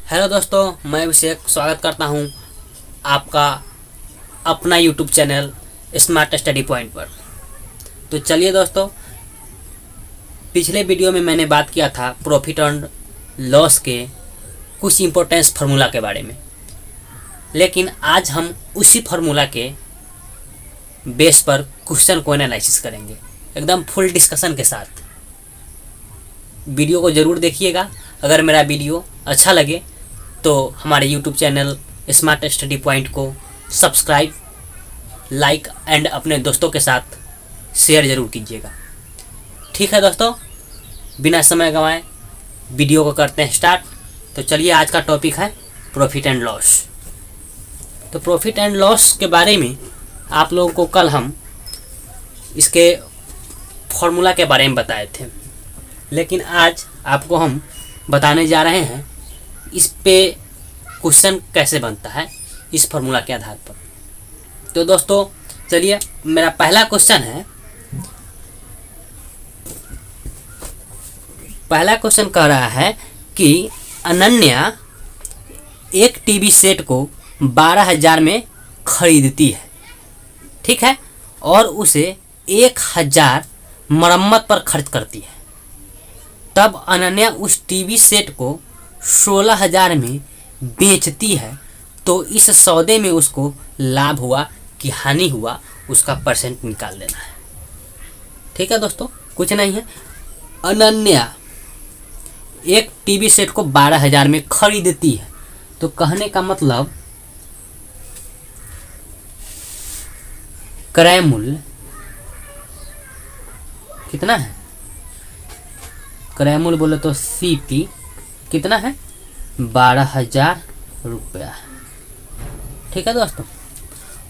Hello दोस्तों, मैं अभिषेक स्वागत करता हूं आपका अपना YouTube channel smart study point पर। तो चलिए दोस्तों, पिछले वीडियो में मैंने बात किया था प्रॉफिट एंड लॉस के कुछ इम्पोर्टेंस फार्मूला के बारे में, लेकिन आज हम उसी फार्मूला के बेस पर क्वेश्चन को एनालिसिस करेंगे एकदम फुल डिस्कशन के साथ। वीडियो को ज़रूर देखिएगा। अगर मेरा वीडियो अच्छा लगे तो हमारे YouTube channel smart study point को सब्सक्राइब, लाइक एंड अपने दोस्तों के साथ शेयर ज़रूर कीजिएगा। ठीक है दोस्तों, बिना समय गंवाए वीडियो को करते हैं स्टार्ट। तो चलिए, आज का टॉपिक है प्रॉफिट एंड लॉस। तो प्रॉफिट एंड लॉस के बारे में आप लोगों को कल हम इसके फॉर्मूला के बारे में बताए थे, लेकिन आज आपको हम बताने जा रहे हैं इस पे क्वेश्चन कैसे बनता है इस फार्मूला के आधार पर। तो दोस्तों चलिए, मेरा पहला क्वेश्चन है। पहला क्वेश्चन कह रहा है कि अनन्या एक टीवी सेट को 12,000 में खरीदती है, ठीक है, और उसे 1,000 मरम्मत पर खर्च करती है। तब अनन्या उस टीवी सेट को 16,000 में बेचती है, तो इस सौदे में उसको लाभ हुआ कि हानि हुआ, उसका परसेंट निकाल देना है। ठीक है दोस्तों, कुछ नहीं है। अनन्या एक टीवी सेट को 12,000 में खरीदती है, तो कहने का मतलब क्रय मूल्य कितना है? क्रय मूल्य बोले तो सीपी कितना है? 12,000 रुपया। ठीक है दोस्तों,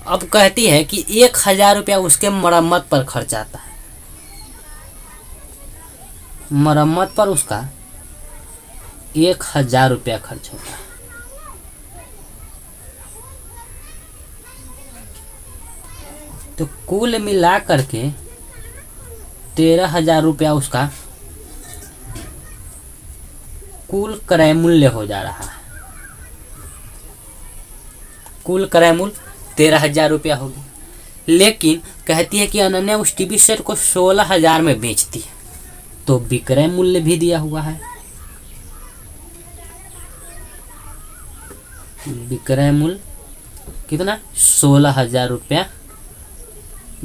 अब कहती है कि 1,000 रुपया उसके मरम्मत पर खर्च आता है। मरम्मत पर उसका 1,000 रुपया खर्च होता है। तो कुल मिला करके 13,000 रुपया उसका कुल क्रय मूल्य हो जा रहा है। कुल क्रय मूल्य 13,000 रुपया होगी, लेकिन कहती है कि अनन्या उस टीवी सेट को 16,000 में बेचती है, तो विक्रय मूल्य भी दिया हुआ है। विक्रय मूल्य कितना? 16,000 रुपया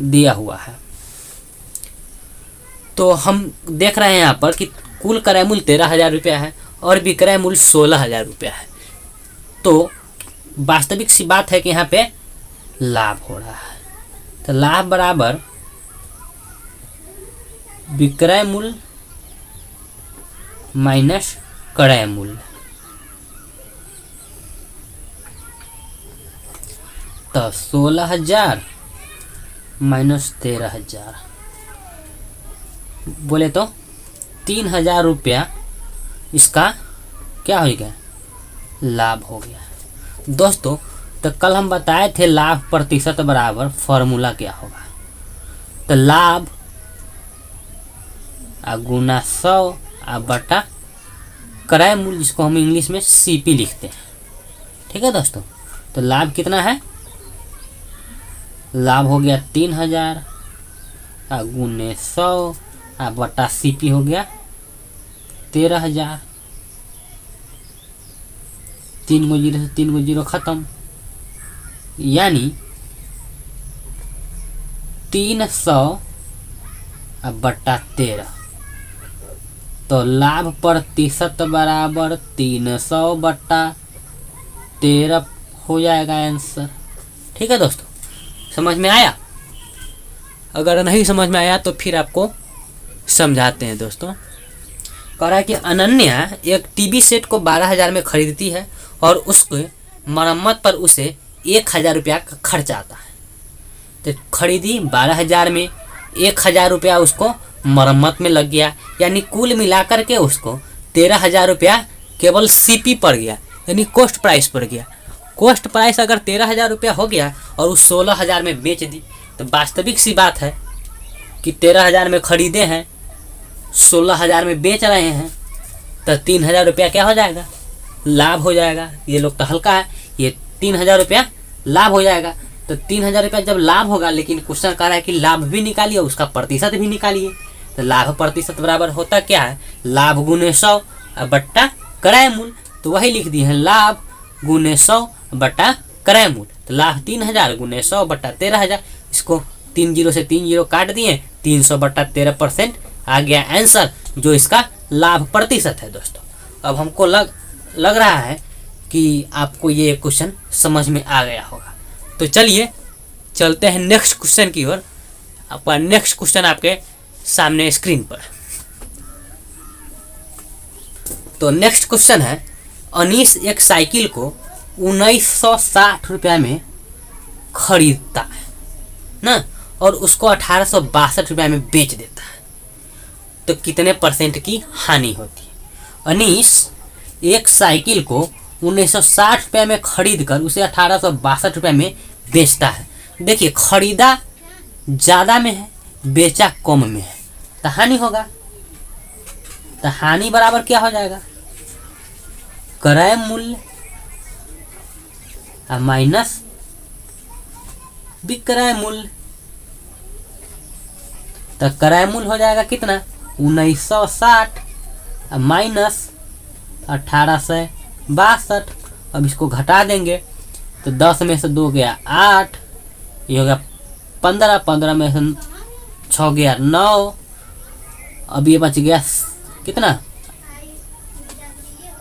दिया हुआ है। तो हम देख रहे हैं यहाँ पर कि कुल क्रय मूल्य 13,000 रुपया है और विक्रय मूल्य 16,000 रुपया है। तो वास्तविक सी बात है कि यहाँ पे लाभ हो रहा है। तो लाभ बराबर विक्रय मूल्य माइनस क्रय मूल्य। तो 16,000 माइनस 13,000 बोले तो 3,000 रुपया इसका क्या हो गया? लाभ हो गया। दोस्तों, तो कल हम बताए थे लाभ प्रतिशत बराबर फॉर्मूला क्या होगा। तो लाभ गुना 100 बटा क्रय मूल्य, जिसको हम इंग्लिश में सीपी लिखते हैं। ठीक है दोस्तों, तो लाभ कितना है? लाभ हो गया 3,000 गुने 100 बटा सीपी हो गया 13,000। 3 गो जीरो से 3 गो जीरो खत्म, यानी 300 बटा 13। तो लाभ प्रतिशत बराबर 300 बटा 13 हो जाएगा आंसर। ठीक है दोस्तों, समझ में आया? अगर नहीं समझ में आया तो फिर आपको समझाते हैं दोस्तों। कह रहा है कि अनन्या एक टीवी सेट को 12,000 में खरीदती है और उसके मरम्मत पर उसे 1,000 रुपया का खर्च आता है। तो खरीदी 12,000 में, 1,000 रुपया उसको मरम्मत में लग गया, यानी कुल मिलाकर के उसको 13,000 रुपया केवल सीपी पड़ गया, यानी कॉस्ट प्राइस पड़ गया। कॉस्ट प्राइस अगर 13,000 रुपया हो गया और उस 16,000 में बेच दी, तो वास्तविक सी बात है कि 13,000 में खरीदे हैं, 16,000 में बेच रहे हैं, तो 3,000 रुपया क्या हो जाएगा? लाभ हो जाएगा। ये लोग तो हल्का है, ये 3000 रुपया लाभ हो जाएगा। तो 3000 रुपया जब लाभ होगा, लेकिन क्वेश्चन कह रहा है कि लाभ भी निकालिए, उसका प्रतिशत भी निकालिए। तो लाभ प्रतिशत बराबर होता क्या है, लाभ गुने 100 बट्टा क्रय मूल्य। तो वही लिख दिए हैं, लाभ गुने 100 बट्टा क्रय मूल्य। तो लाभ 3000 गुने 100 बट्टा 13000। इसको 3 जीरो से 3 जीरो काट दिए, 300 बट्टा 13% आ गया आंसर, जो इसका लाभ प्रतिशत है दोस्तों। अब हमको लग रहा है कि आपको ये क्वेश्चन समझ में आ गया होगा। तो चलिए चलते हैं नेक्स्ट क्वेश्चन की ओर। आपका नेक्स्ट क्वेश्चन आपके सामने स्क्रीन पर। तो नेक्स्ट क्वेश्चन है, अनीस एक साइकिल को 1960 रुपया में खरीदता है ना, और उसको 1862 रुपया में बेच देता है, तो कितने परसेंट की हानि होती है। अनीस एक साइकिल को 1960 रुपये में खरीद कर उसे 1862 रुपये में बेचता है। देखिए, खरीदा ज़्यादा में है, बेचा कम में है, तो हानि होगा। तो हानि बराबर क्या हो जाएगा, क्रय मूल्य माइनस विक्रय मूल्य। तो क्रय मूल्य हो जाएगा कितना, 1960 माइनस 1862। अब इसको घटा देंगे तो 10 में से 2 गया 8, ये हो गया 15, 15 में से 6 गया 9। अब ये बच गया कितना,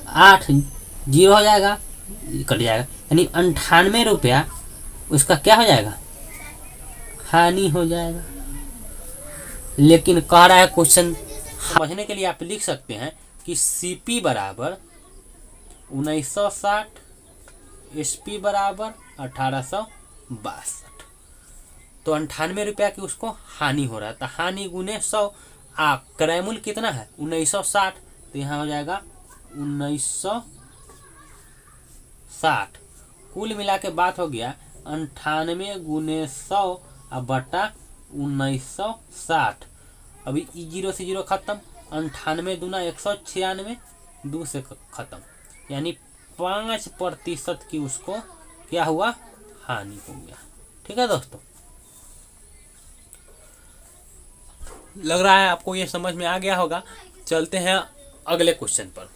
8, 0 हो जाएगा, कट जाएगा, यानी 98 रुपया उसका क्या हो जाएगा, हानि हो जाएगा। लेकिन कह रहा है क्वेश्चन, समझने के लिए आप लिख सकते हैं कि सीपी बराबर 1960, एसपी बराबर 1862। तो 98 रुपया की उसको हानि हो रहा है, तो हानि गुने 100। क्रय मूल्य कितना है 1960, तो यहाँ हो जाएगा 1960। कुल मिला के बात हो गया 98 गुने 100 बटा 1960। अभी 0 से 0 खत्म, 98 दूना 196, 2 से खत्म, यानी 5% की उसको क्या हुआ, हानि हो गया। ठीक है दोस्तों, लग रहा है आपको ये समझ में आ गया होगा। चलते हैं अगले क्वेश्चन पर।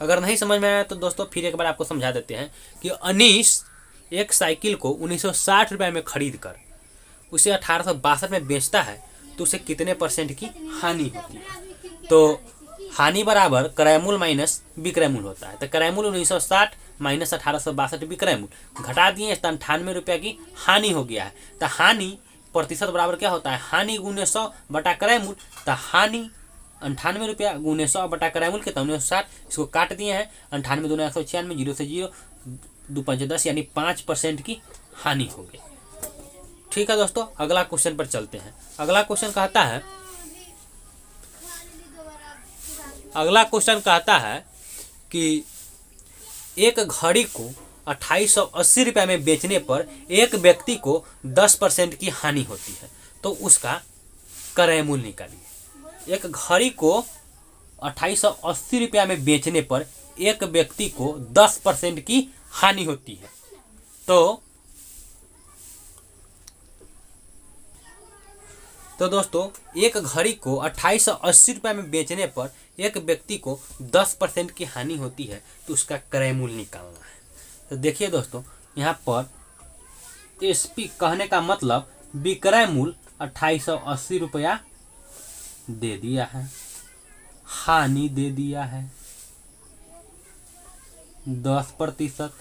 अगर नहीं समझ में आया तो दोस्तों फिर एक बार आपको समझा देते हैं कि अनीस एक साइकिल को 1960 रुपये में खरीद कर उसे 1862 में बेचता है, तो उसे कितने परसेंट की हानि होती है। तो हानि बराबर क्रय मूल्य माइनस विक्रय मूल्य होता है। तो क्रय मूल्य 1960 माइनस 1862 विक्रय मूल्य, घटा दिए तो 98 रुपया की हानि हो गया है। तो हानि प्रतिशत बराबर क्या होता है, हानि गुने 100 बटा क्रय मूल्य। तो हानि 98 रुपया गुने 100 बटा क्रय मूल्य कितना 1960, इसको काट दिए हैं, 98 दूना 196, 0 से 0, 2 5 10, यानी 5% की हानि हो गई। ठीक है दोस्तों, अगला क्वेश्चन पर चलते हैं। अगला क्वेश्चन कहता है कि एक घड़ी को 2880 रुपये में बेचने पर एक व्यक्ति को 10% की हानि होती है, तो उसका क्रय मूल्य निकालिए। एक घड़ी को 2880 रुपये में बेचने पर एक व्यक्ति को 10% की हानि होती है, तो दोस्तों एक घड़ी को 2880 रुपये में बेचने पर एक व्यक्ति को 10% की हानि होती है, तो उसका क्रय मूल्य निकालना है। तो देखिए दोस्तों, यहाँ पर एसपी कहने का मतलब विक्रय मूल्य 2880 रुपया दे दिया है, हानि दे दिया है 10%,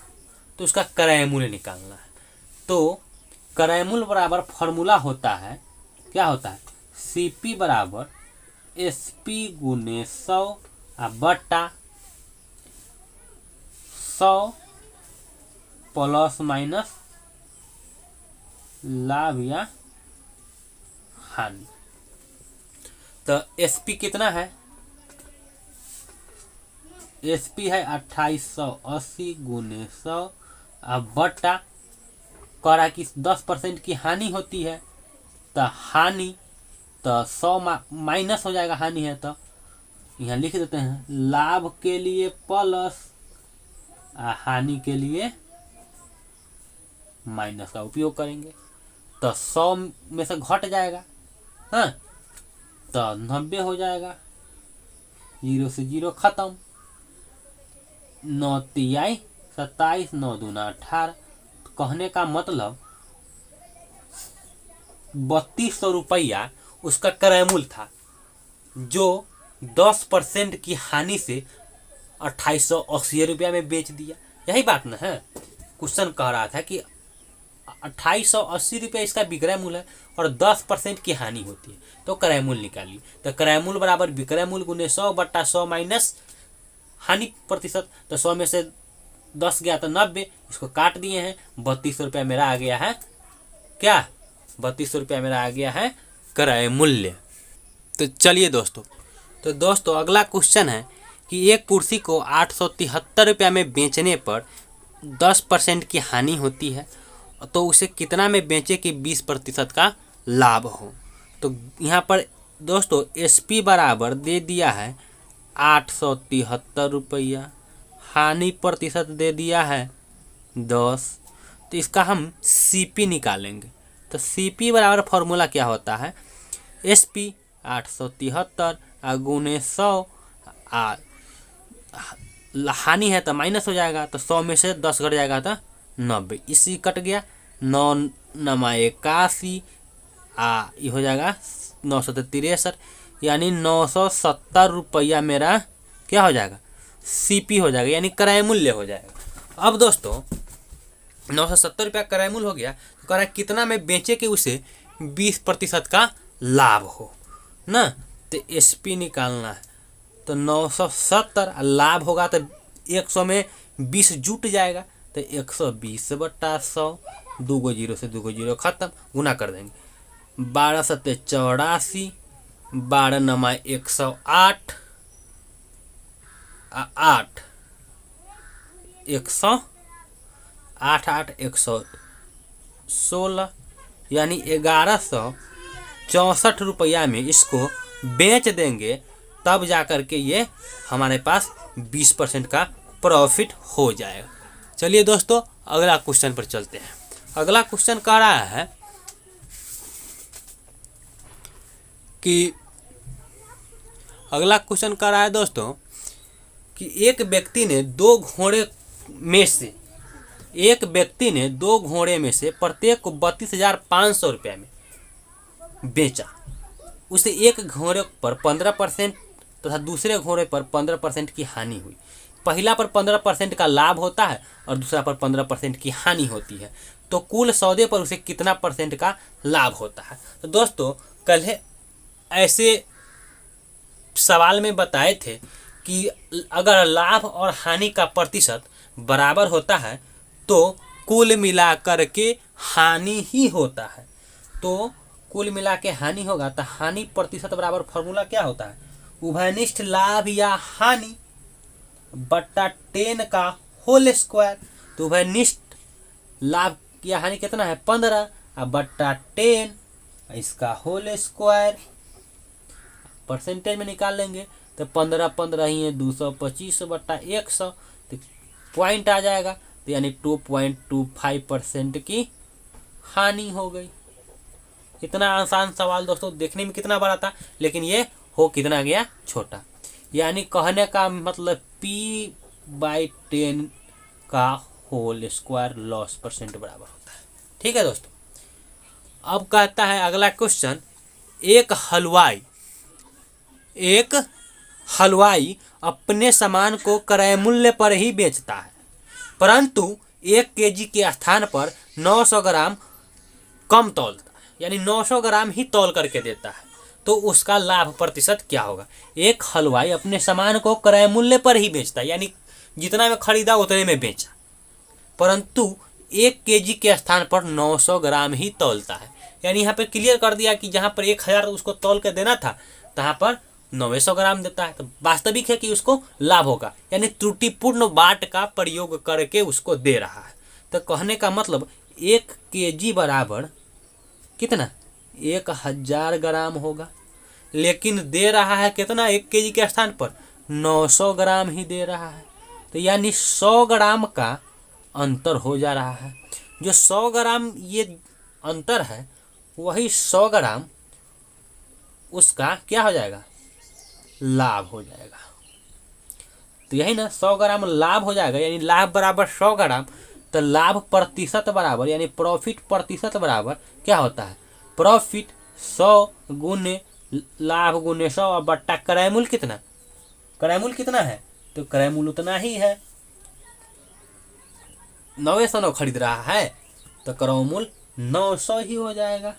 तो उसका क्रय मूल्य निकालना है। तो क्रय मूल्य बराबर फॉर्मूला होता है, क्या होता है, सीपी बराबर एसपी गुने 100 बटा 100 प्लस माइनस लाभ या हानि। तो एसपी कितना है, एसपी है 2880 गुने 100 बटा करा कि 10% की हानि होती है, तो हानि तो 100 माइनस हो जाएगा, हानि है तो यहाँ लिख देते हैं लाभ के लिए प्लस हानि के लिए माइनस का उपयोग करेंगे। तो 100 में से घट जाएगा, हाँ, तो 90 हो जाएगा। 0 से 0 खत्म। 9 तिहाई 27, 9 दूना 18। कहने का मतलब 3200 रुपया उसका क्रय मूल्य था, जो 10% की हानि से 2880 रुपया में बेच दिया। यही बात ना है। क्वेश्चन कह रहा था कि 2880 रुपया इसका विक्रय मूल्य है और 10% की हानि होती है, तो क्रय मूल्य निकालिए। तो क्रय मूल्य बराबर विक्रय मूल्य गुने 100 बट्टा 100 माइनस हानि प्रतिशत। तो 100 में से 10 गया तो 90, इसको काट दिए हैं। 3200 रुपया मेरा आ गया है क्या? 3200 रुपया मेरा आ गया है क्रय मूल्य। तो चलिए दोस्तों, अगला क्वेश्चन है कि एक कुर्सी को 873 रुपया में बेचने पर 10% की हानि होती है, तो उसे कितना में बेचे कि 20% का लाभ हो। तो यहाँ पर दोस्तों एसपी बराबर दे दिया है 873 रुपया, हानि प्रतिशत दे दिया है 10। तो इसका हम सीपी निकालेंगे। तो सीपी बराबर फॉर्मूला क्या होता है? एसपी 873 गुने 100, हानि है तो माइनस हो जाएगा, तो 100 में से 10 घट जाएगा तो 90, इसी कट गया। 9 नमा 81, ये हो जाएगा 963, यानी 970 रुपया मेरा क्या हो जाएगा? सीपी हो जाएगा, यानी क्रय मूल्य हो जाएगा। अब दोस्तों 970 रुपया क्रय मूल्य हो गया, तो कह रहा है कितना में बेचे कि उसे 20% का लाभ हो ना। तो एसपी निकालना है, तो 970 लाभ होगा तो 100 में 20 जुट जाएगा, तो 120 बट्टा 100, 2 जीरो से 2 जीरो खत्म, गुना कर देंगे। 12 सत्ते 84, 12 नमा 108, 8 108 116, यानी 1164 रुपया में इसको बेच देंगे, तब जा कर के ये हमारे पास 20% का प्रॉफिट हो जाएगा। चलिए दोस्तों अगला क्वेश्चन पर चलते हैं। अगला क्वेश्चन कह रहा है कि दोस्तों कि एक व्यक्ति ने दो घोड़े में से प्रत्येक को 32,500 रुपया में बेचा। उसे एक घोड़े पर 15% तथा दूसरे घोड़े पर 15% की हानि हुई। पहला पर 15% का लाभ होता है और दूसरा पर 15% की हानि होती है, तो कुल सौदे पर उसे कितना % का लाभ होता है। तो दोस्तों कल ऐसे सवाल में बताए थे कि अगर लाभ और हानि का प्रतिशत बराबर होता है तो कुल मिलाकर के हानि ही होता है। तो कुल मिला के हानि होगा, तो हानि प्रतिशत बराबर फॉर्मूला क्या होता है? उभयनिष्ठ लाभ या हानि बट्टा 10 का होल स्क्वायर। तो उभयनिष्ठ लाभ या हानि कितना है? 15 बट्टा 10 इसका होल स्क्वायर, परसेंटेज में निकाल लेंगे तो 15 ही है 225 बट्टा 100, तो पॉइंट आ जाएगा, तो यानी 2.25% की हानि हो गई। इतना आसान सवाल दोस्तों, देखने में कितना बड़ा था, लेकिन ये हो कितना गया? छोटा। यानी कहने का मतलब P/10 का होल स्क्वायर लॉस % बराबर होता है। ठीक है दोस्तों। अब कहता है अगला क्वेश्चन, एक हलवाई अपने सामान को क्रय मूल्य पर ही बेचता है, परंतु 1 केजी के स्थान पर 900 ग्राम कम तौलता है, यानी 900 ग्राम ही तौल करके देता है, तो उसका लाभ प्रतिशत क्या होगा? एक हलवाई अपने सामान को क्रय मूल्य पर ही बेचता है, यानी जितना में खरीदा उतने में बेचा, परंतु 1 केजी के स्थान पर 900 ग्राम ही तौलता है। यानी यहाँ पे क्लियर कर दिया कि जहाँ पर 1000 उसको तौल के देना था, तहाँ पर 900 ग्राम देता है, तो वास्तविक है कि उसको लाभ होगा, यानी त्रुटिपूर्ण बाट का प्रयोग करके उसको दे रहा है। तो कहने का मतलब 1 केजी बराबर कितना? 1000 ग्राम होगा, लेकिन दे रहा है कितना? 1 केजी के स्थान पर 900 ग्राम ही दे रहा है। तो यानी 100 ग्राम का अंतर हो जा रहा है। जो 100 ग्राम ये अंतर है वही 100 ग्राम उसका क्या हो जाएगा, लाभ हो जाएगा। तो यही ना 100 ग्राम लाभ हो जाएगा, यानी लाभ बराबर 100 ग्राम। तो लाभ प्रतिशत बराबर यानी प्रॉफिट प्रतिशत बराबर क्या होता है, प्रॉफिट 100 गुने लाभ गुने 100 और बट्टा क्रय मूल्य कितना, क्रय मूल्य कितना है, तो क्रय मूल्य उतना ही है, 909 खरीद रहा है तो क्रय मूल्य 900 ही हो जाएगा।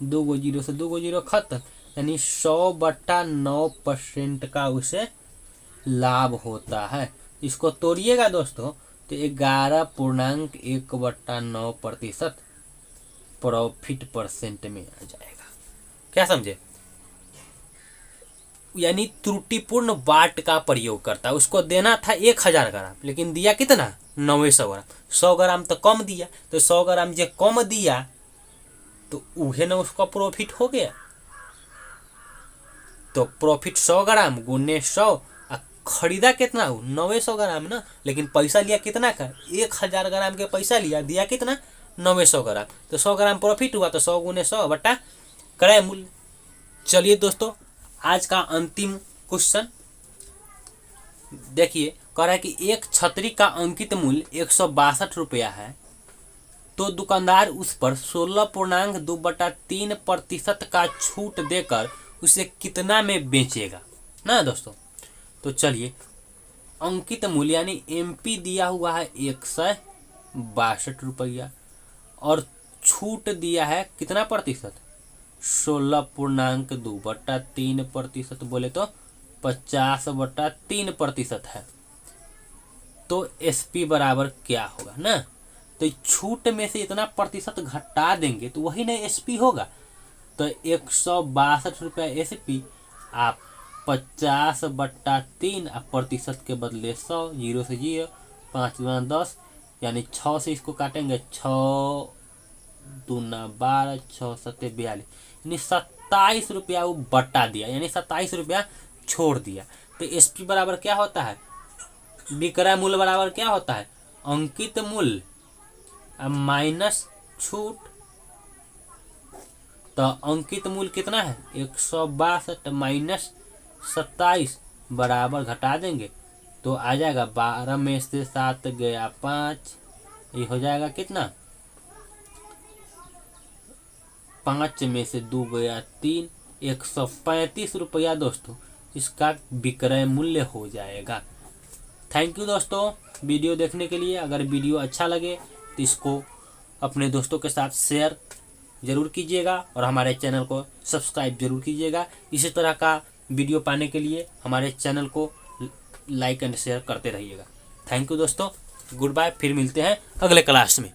2 जीरो से 2 जीरो खत्म, यानी 100/9% का उसे लाभ होता है। इसको तोड़िएगा दोस्तों तो 11.1/9% प्रॉफिट परसेंट में आ जाएगा। क्या समझे, यानी त्रुटिपूर्ण बाट का प्रयोग करता है। उसको देना था 1000 ग्राम लेकिन दिया कितना, 900 ग्राम। 100 ग्राम तो कम दिया, तो 100 ग्राम जो कम दिया तो उहे ना उसका प्रॉफिट हो गया। तो प्रॉफिट 100 ग्राम गुने 100, खरीदा कितना, 900 ग्राम ना, लेकिन पैसा लिया कितना का, 1000 ग्राम के पैसा लिया, दिया कितना, 900 ग्राम। तो 100 ग्राम प्रॉफिट हुआ, तो 100 गुने 100 बटा क्रय मूल्य। चलिए दोस्तों आज का अंतिम क्वेश्चन देखिए, कह रहा है कि एक छतरी का अंकित मूल्य 162 रुपया है, तो दुकानदार उस पर 16.2/3% का छूट देकर उसे कितना में बेचेगा ना दोस्तों। तो चलिए अंकित मूल्य यानी एमपी दिया हुआ है 162 रुपया और छूट दिया है कितना प्रतिशत, 16.2/3%, बोले तो 50/3% है। तो एसपी बराबर क्या होगा ना, तो छूट में से इतना प्रतिशत घटा देंगे तो वही ना एसपी होगा। तो 162 रुपया एसपी, आप 50/3 प्रतिशत के बदले 100, 0 से 0, 5 दूना 10, यानी 6 से इसको काटेंगे, 6 दूना 12, 6 सत्ते 42, यानी 27 रुपया वो बटा दिया, यानी 27 रुपया छोड़ दिया। तो एसपी बराबर क्या होता है, विक्रय मूल्य बराबर क्या होता है, अंकित मूल्य माइनस छूट। तो अंकित मूल्य कितना है 162 माइनस 27 बराबर घटा देंगे तो आ जाएगा 12 में से 7 गया 5, ये हो जाएगा कितना, 5 में से 2 गया 3, 135 रुपया दोस्तों इसका विक्रय मूल्य हो जाएगा। थैंक यू दोस्तों वीडियो देखने के लिए। अगर वीडियो अच्छा लगे तो इसको अपने दोस्तों के साथ शेयर ज़रूर कीजिएगा और हमारे चैनल को सब्सक्राइब जरूर कीजिएगा। इसी तरह का वीडियो पाने के लिए हमारे चैनल को लाइक एंड शेयर करते रहिएगा। थैंक यू दोस्तों, गुड बाय, फिर मिलते हैं अगले क्लास में।